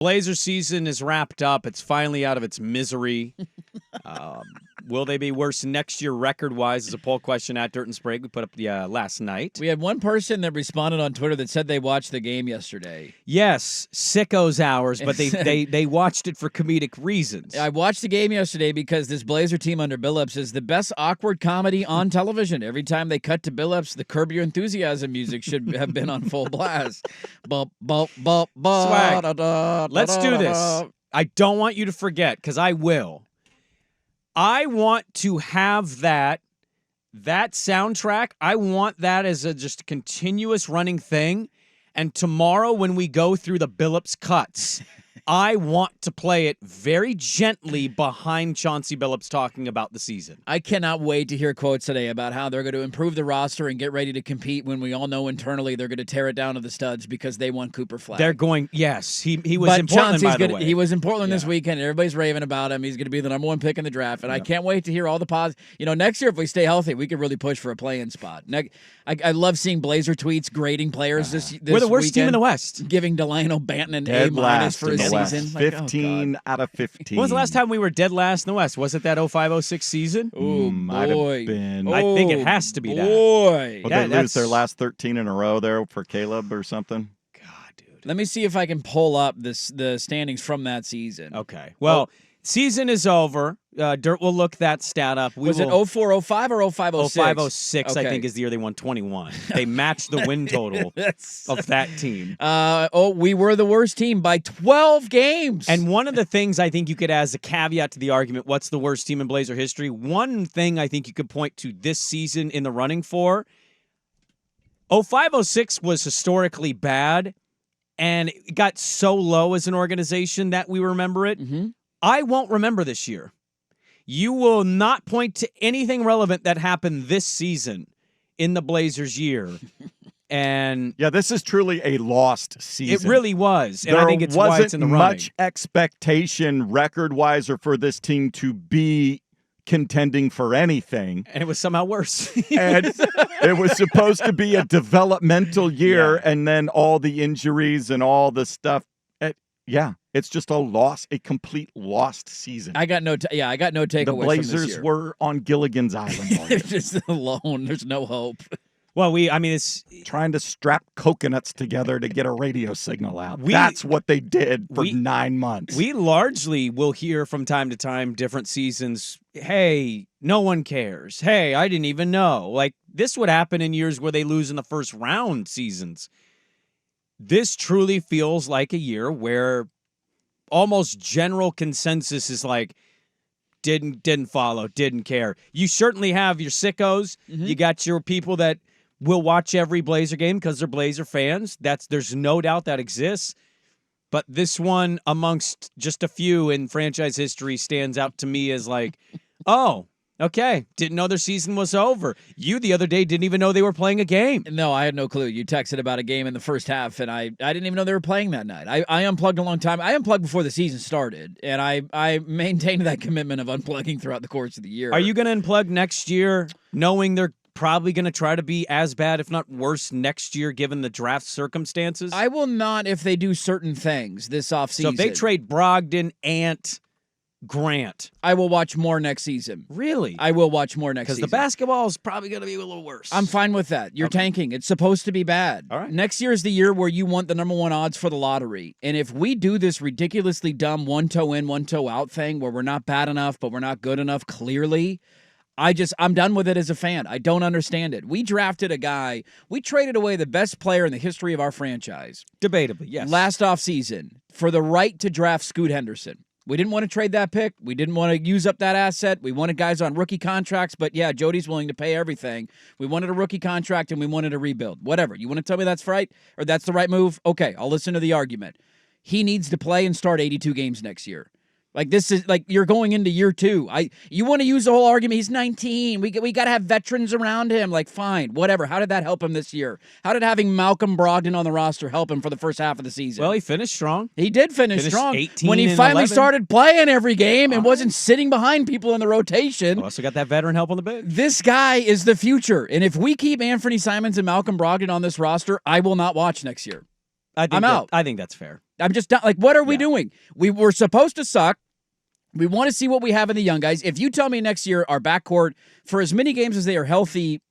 Blazer season is wrapped up. It's finally out of its misery. Will they be worse next year record-wise is a poll question at Dirt and Sprague we put up last night. We had one person that responded on Twitter that said they watched the game yesterday. Yes, sickos hours, but they watched it for comedic reasons. I watched the game yesterday because this Blazer team under Billups is the best awkward comedy on television. Every time they cut to Billups, the Curb Your Enthusiasm music should have been on full blast. Swag, let's do this. I don't want you to forget, because I will. I want to have that soundtrack. I want that as just a continuous running thing. And tomorrow when we go through the Billups cuts, I want to play it very gently behind Chauncey Billups talking about the season. I cannot wait to hear quotes today about how they're going to improve the roster and get ready to compete when we all know internally they're going to tear it down to the studs because they won Cooper Flag. They're going, yes. He was in Portland, by the way. He was in Portland this weekend, and everybody's raving about him. He's going to be the number one pick in the draft, and I can't wait to hear all the positive. Next year, if we stay healthy, we could really push for a play-in spot. I love seeing Blazer tweets grading players this We're the worst weekend, team in the West. Giving Delano Banton an Dead A- for his West. season. 15 out of 15. When was the last time we were dead last in the West? Was it that 05-06 season? Oh, might have been. I think it has to be that. Boy. Well, they lose their last 13 in a row there for Caleb or something? God, dude. Let me see if I can pull up the standings from that season. Okay. Well, season is over. Dirt will look that stat up. Was it 04-05 or 05-06? 05-06, I think, is the year they won 21. They matched the win total of that team. We were the worst team by 12 games. And one of the things I think you could, as a caveat to the argument, what's the worst team in Blazer history? One thing I think you could point to this season in the running for, 05-06 was historically bad, and it got so low as an organization that we remember it. Mm-hmm. I won't remember this year. You will not point to anything relevant that happened this season in the Blazers' year. And yeah, this is truly a lost season. It really was. And I think it's why it's in the running. There wasn't much expectation record-wise or for this team to be contending for anything. And it was somehow worse. And it was supposed to be a developmental year, and then all the injuries and all the stuff. It's just a complete lost season. I got no takeaway. The Blazers from this year. Were on Gilligan's Island. Just alone. There's no hope. Well, it's trying to strap coconuts together to get a radio signal out. That's what they did for 9 months. We largely will hear from time to time different seasons. Hey, no one cares. Hey, I didn't even know. Like, this would happen in years where they lose in the first round seasons. This truly feels like a year where almost general consensus is like, didn't follow, didn't care. You certainly have your sickos. Mm-hmm. You got your people that will watch every Blazer game because they're Blazer fans. There's no doubt that exists. But this one, amongst just a few in franchise history, stands out to me as like, oh, okay, didn't know their season was over. You, the other day, didn't even know they were playing a game. No, I had no clue. You texted about a game in the first half, and I didn't even know they were playing that night. I unplugged a long time. I unplugged before the season started, and I maintained that commitment of unplugging throughout the course of the year. Are you going to unplug next year, knowing they're probably going to try to be as bad, if not worse, next year, given the draft circumstances? I will not if they do certain things this offseason. So if they trade Brogdon, Ant, Grant, I will watch more next season. Really? I will watch more next season. Because the basketball is probably going to be a little worse. I'm fine with that. You're tanking. It's supposed to be bad. All right. Next year is the year where you want the number one odds for the lottery. And if we do this ridiculously dumb one toe in, one toe out thing where we're not bad enough, but we're not good enough, clearly, I'm done with it as a fan. I don't understand it. We drafted a guy. We traded away the best player in the history of our franchise. Debatably, yes. Last offseason for the right to draft Scoot Henderson. We didn't want to trade that pick. We didn't want to use up that asset. We wanted guys on rookie contracts, but yeah, Jody's willing to pay everything. We wanted a rookie contract and we wanted a rebuild. Whatever. You want to tell me that's right or that's the right move? Okay, I'll listen to the argument. He needs to play and start 82 games next year. Like, this is like you're going into year two. You want to use the whole argument? He's 19. We got to have veterans around him. Like, fine, whatever. How did that help him this year? How did having Malcolm Brogdon on the roster help him for the first half of the season? Well, he finished strong. He did finish strong 18 when he and finally 11. started playing every game and wasn't sitting behind people in the rotation. Also got that veteran help on the bench. This guy is the future, and if we keep Anthony Simons and Malcolm Brogdon on this roster, I will not watch next year. I'm out. I think that's fair. I'm just not like, what are we doing? We were supposed to suck. We want to see what we have in the young guys. If you tell me next year our backcourt, for as many games as they are healthy,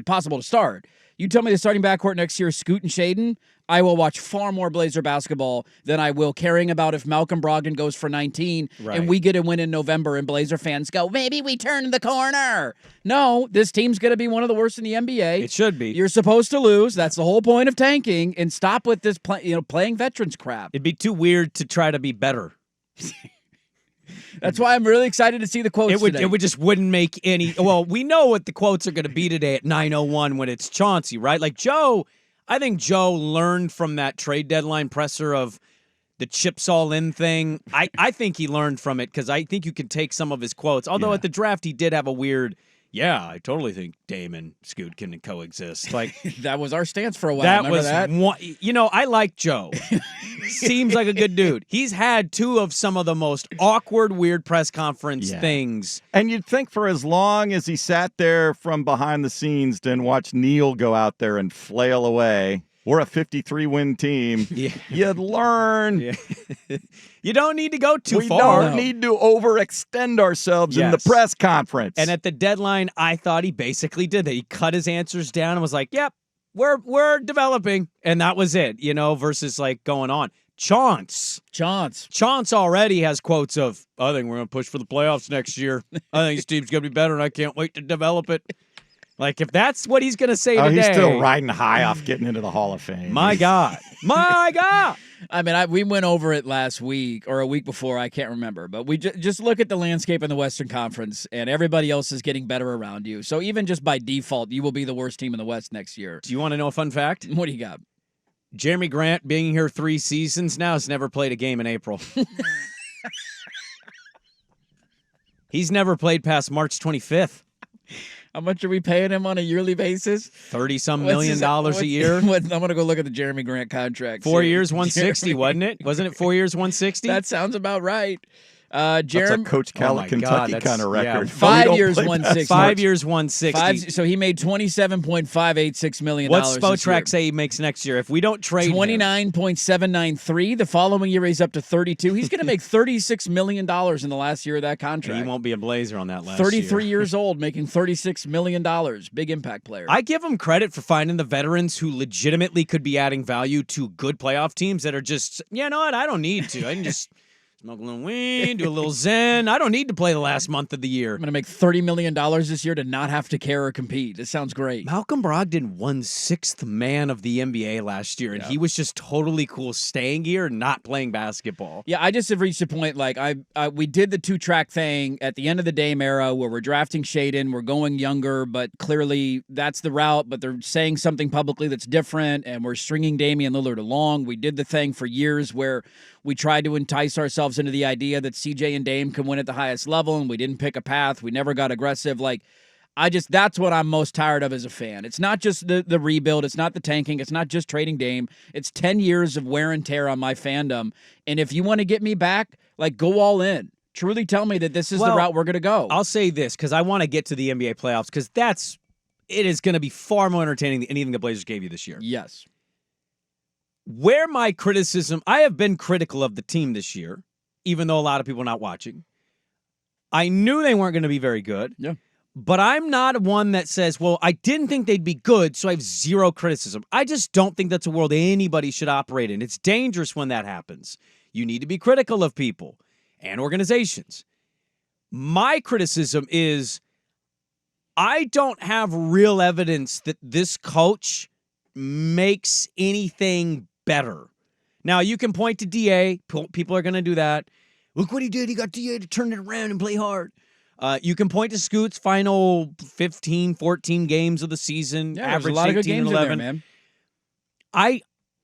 possible to start, you tell me the starting backcourt next year is Scoot and Shaden, I will watch far more Blazer basketball than I will caring about if Malcolm Brogdon goes for 19 and we get a win in November and Blazer fans go, maybe we turned the corner. No, this team's going to be one of the worst in the NBA. It should be. You're supposed to lose. That's the whole point of tanking, and stop with this playing veterans crap. It'd be too weird to try to be better. That's why I'm really excited to see the quotes today. It would just wouldn't make any. Well, we know what the quotes are going to be today at 9:01 when it's Chauncey, right? Like Joe, I think Joe learned from that trade deadline presser of the chips all in thing. I think he learned from it because I think you can take some of his quotes. Although at the draft he did have a weird. Yeah, I totally think Dame and Scoot can coexist. Like that was our stance for a while. That Remember was that? one. I like Joe. Seems like a good dude. He's had two of some of the most awkward, weird press conference things. And you'd think for as long as he sat there from behind the scenes and watched Neil go out there and flail away. We're a 53-win team. Yeah. You'd learn. Yeah. You don't need to go too we far. We don't need to overextend ourselves in the press conference. And at the deadline, I thought he basically did that. He cut his answers down and was like, yep, we're developing. And that was it, versus like going on. Chauncey already has quotes of, I think we're going to push for the playoffs next year. I think this team's going to be better, and I can't wait to develop it. Like, if that's what he's going to say today. He's still riding high off getting into the Hall of Fame. My God. My God. I mean, we went over it last week or a week before. I can't remember. But we just look at the landscape in the Western Conference, and everybody else is getting better around you. So even just by default, you will be the worst team in the West next year. Do you want to know a fun fact? What do you got? Jeremy Grant, being here 3 seasons now, has never played a game in April. He's never played past March 25th. How much are we paying him on a yearly basis? $30-some million a year. I'm going to go look at the Jeremy Grant contract. 4 years, 160, wasn't it? Wasn't it 4 years, 160? That sounds about right. That's a Coach Cal Kentucky kind of record. 5 years, 160. 5 years, 160. So he made $27.586 million. What's Spotrac say he makes next year if we don't trade him? 29.793. The following year he's up to 32. He's going to make $36 million in the last year of that contract. He won't be a Blazer on that last 33 years old, making $36 million. Big impact player. I give him credit for finding the veterans who legitimately could be adding value to good playoff teams that are just, you know what, I don't need to. I can just smoke a little weed, do a little zen. I don't need to play the last month of the year. I'm going to make $30 million this year to not have to care or compete. This sounds great. Malcolm Brogdon won sixth man of the NBA last year, and he was just totally cool staying here and not playing basketball. Yeah, I just have reached a point, like, we did the two-track thing at the end of the Dame era where we're drafting Shaden, we're going younger, but clearly that's the route, but they're saying something publicly that's different, and we're stringing Damian Lillard along. We did the thing for years where we tried to entice ourselves into the idea that CJ and Dame can win at the highest level, and we didn't pick a path. We never got aggressive. Like, that's what I'm most tired of as a fan. It's not just the rebuild. It's not the tanking. It's not just trading Dame. It's 10 years of wear and tear on my fandom. And if you want to get me back, like, go all in. Truly tell me that this is the route we're going to go. I'll say this, because I want to get to the NBA playoffs, because it is going to be far more entertaining than anything the Blazers gave you this year. Yes. Where my criticism, I have been critical of the team this year, even though a lot of people are not watching. I knew they weren't going to be very good. Yeah. But I'm not one that says, well, I didn't think they'd be good, so I have zero criticism. I just don't think that's a world anybody should operate in. It's dangerous when that happens. You need to be critical of people and organizations. My criticism is I don't have real evidence that this coach makes anything better. Now, you can point to DA. People are going to do that. Look what he did. He got DA to turn it around and play hard. You can point to Scoot's final 15, 14 games of the season. Yeah, there's average a lot of good 18 games and 11. in there, man.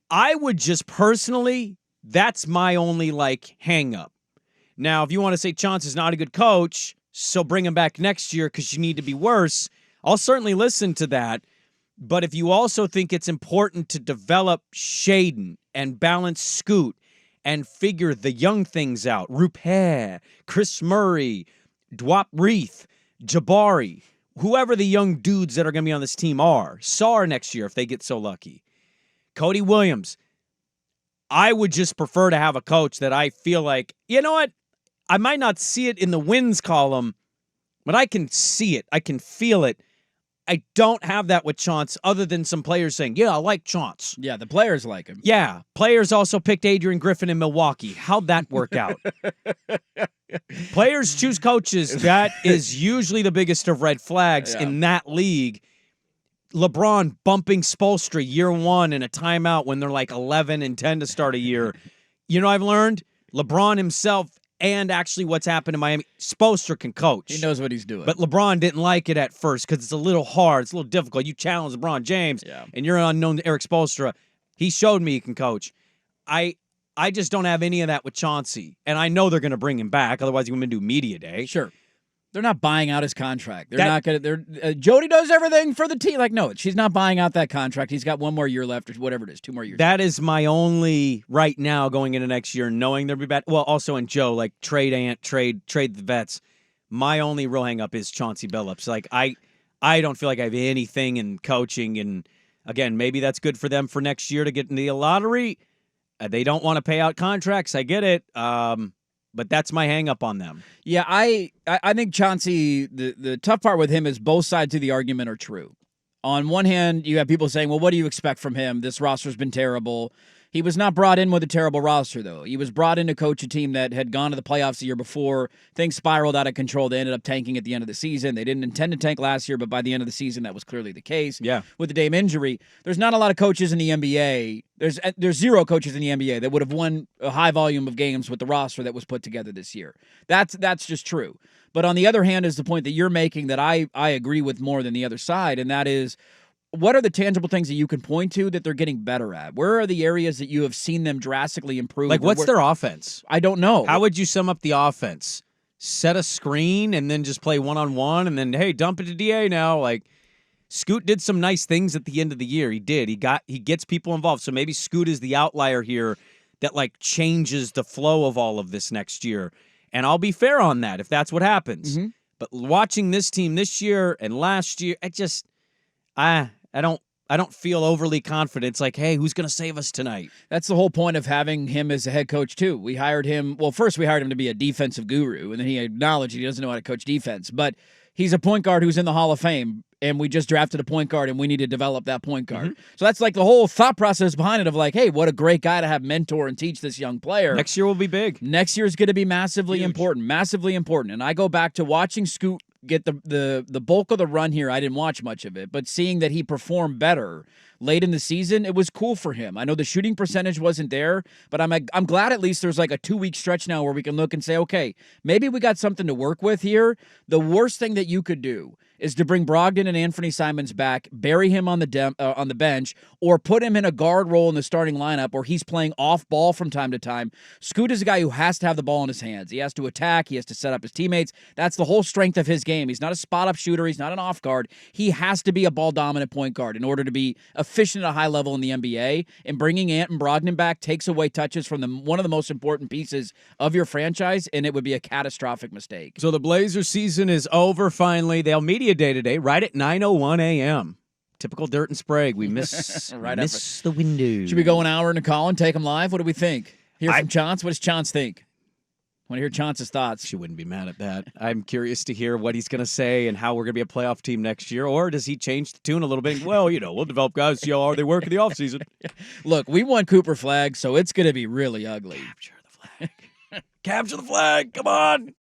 I would just personally, that's my only, hang up. Now, if you want to say Chauncey's not a good coach, so bring him back next year because you need to be worse, I'll certainly listen to that. But if you also think it's important to develop Shaden and balance Scoot and figure the young things out, Rupert, Chris Murray, Dwap Reith, Jabari, whoever the young dudes that are going to be on this team are, Sar next year if they get so lucky, Cody Williams, I would just prefer to have a coach that I feel like, you know what? I might not see it in the wins column, but I can see it. I can feel it. I don't have that with Chauncey, other than some players saying, yeah, I like Chauncey. Yeah, the players like him. Yeah, players also picked Adrian Griffin in Milwaukee. How'd that work out? Players choose coaches. That is usually the biggest of red flags in that league. LeBron bumping Spoelstra year one in a timeout when they're like 11-10 to start a year. You know what I've learned? LeBron himself and actually what's happened in Miami, Spoelstra can coach. He knows what he's doing. But LeBron didn't like it at first because it's a little hard. It's a little difficult. You challenge LeBron James, and you're an unknown Eric Spoelstra. He showed me he can coach. I just don't have any of that with Chauncey. And I know they're going to bring him back. Otherwise, he wouldn't do media day. Sure. They're not buying out his contract. They're not going to. Jody does everything for the team. Like, no, she's not buying out that contract. He's got one more year left, or whatever it is, 2 more years. That is my only right now going into next year, knowing there'll be bad. Well, also in Joe, like trade the vets. My only real hang up is Chauncey Billups. Like I don't feel like I have anything in coaching, and again, maybe that's good for them for next year to get in the lottery. They don't want to pay out contracts. I get it. But that's my hang up on them. Yeah, I think Chauncey, the tough part with him is both sides of the argument are true. On one hand, you have people saying, well, what do you expect from him? This roster's been terrible. He was not brought in with a terrible roster, though. He was brought in to coach a team that had gone to the playoffs the year before. Things spiraled out of control. They ended up tanking at the end of the season. They didn't intend to tank last year, but by the end of the season, that was clearly the case. Yeah. With the Dame injury, there's not a lot of coaches in the NBA. There's 0 coaches in the NBA that would have won a high volume of games with the roster that was put together this year. That's just true. But on the other hand is the point that you're making that I agree with more than the other side, and that is, what are the tangible things that you can point to that they're getting better at? Where are the areas that you have seen them drastically improve? Like, what's their offense? I don't know. How would you sum up the offense? Set a screen and then just play one-on-one and then, hey, dump it to DA now. Like, Scoot did some nice things at the end of the year. He did. He gets people involved. So maybe Scoot is the outlier here that, like, changes the flow of all of this next year. And I'll be fair on that if that's what happens. Mm-hmm. But watching this team this year and last year, I don't feel overly confident. It's like, hey, who's going to save us tonight? That's the whole point of having him as a head coach, too. We hired him. Well, first we hired him to be a defensive guru, and then he acknowledged he doesn't know how to coach defense. But he's a point guard who's in the Hall of Fame, and we just drafted a point guard, and we need to develop that point guard. Mm-hmm. So that's like the whole thought process behind it of like, hey, what a great guy to have mentor and teach this young player. Next year will be big. Next year is going to be massively important. And I go back to watching Scoot get the bulk of the run here. I didn't watch much of it, but seeing that he performed better late in the season, it was cool for him. I know the shooting percentage wasn't there, but I'm glad at least there's like a 2-week stretch now where we can look and say, okay, maybe we got something to work with here. The worst thing that you could do is to bring Brogdon and Anthony Simons back, bury him on the bench, or put him in a guard role in the starting lineup where he's playing off ball from time to time. Scoot is a guy who has to have the ball in his hands. He has to attack. He has to set up his teammates. That's the whole strength of his game. He's not a spot-up shooter. He's not an off guard. He has to be a ball-dominant point guard in order to be efficient at a high level in the NBA. And bringing Ant and Brogdon back takes away touches from one of the most important pieces of your franchise, and it would be a catastrophic mistake. So the Blazers season is over finally. They'll media day today, right at 9:01 a.m. Typical Dirt and Sprague. We miss the window. Should we go an hour into call and take them live? What do we think? Hear from Chauncey? What does Chauncey think? I want to hear Chauncey's thoughts. She wouldn't be mad at that. I'm curious to hear what he's going to say and how we're going to be a playoff team next year. Or does he change the tune a little bit? Well, we'll develop guys, see how hard they work in the offseason. Look, we won Cooper Flag, so it's going to be really ugly. Capture the flag. Capture the flag. Come on.